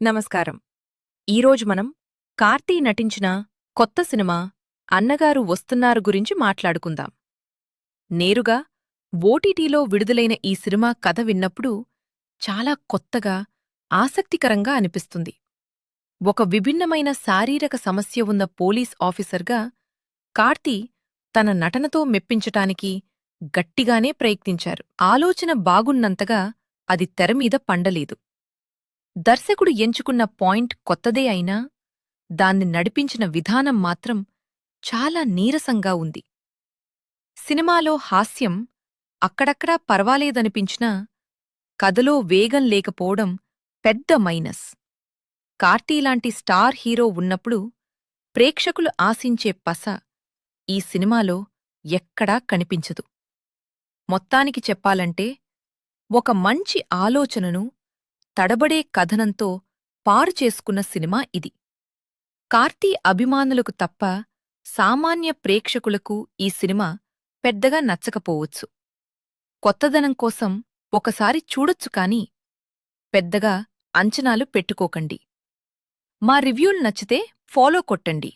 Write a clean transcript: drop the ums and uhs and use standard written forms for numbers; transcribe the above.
నమస్కారం. ఈరోజు మనం కార్తీ నటించిన కొత్త సినిమా అన్నగారు వస్తున్నారు గురించి మాట్లాడుకుందాం. నేరుగా ఓటీటీలో విడుదలైన ఈ సినిమా కథ విన్నప్పుడు చాలా కొత్తగా, ఆసక్తికరంగా అనిపిస్తుంది. ఒక విభిన్నమైన శారీరక సమస్య ఉన్న పోలీస్ ఆఫీసర్గా కార్తీ తన నటనతో మెప్పించటానికి గట్టిగానే ప్రయత్నించారు. ఆలోచన బాగున్నంతగా అది తెరమీద పండలేదు. దర్శకుడు ఎంచుకున్న పాయింట్ కొత్తదే అయినా, దాన్ని నడిపించిన విధానం మాత్రం చాలా నీరసంగా ఉంది. సినిమాలో హాస్యం అక్కడక్కడా పర్వాలేదనిపించినా, కథలో వేగం లేకపోవడం పెద్ద మైనస్. కార్తీలాంటి స్టార్ హీరో ఉన్నప్పుడు ప్రేక్షకులు ఆశించే పస ఈ సినిమాలో ఎక్కడా కనిపించదు. మొత్తానికి చెప్పాలంటే, ఒక మంచి ఆలోచనను తడబడే కథనంతో పారు చేసుకున్న సినిమా ఇది. కార్తీ అభిమానులకు తప్ప సామాన్య ప్రేక్షకులకు ఈ సినిమా పెద్దగా నచ్చకపోవచ్చు. కొత్తదనం కోసం ఒకసారి చూడొచ్చు కాని పెద్దగా అంచనాలు పెట్టుకోకండి. మా రివ్యూలు నచ్చితే ఫాలో కొట్టండి.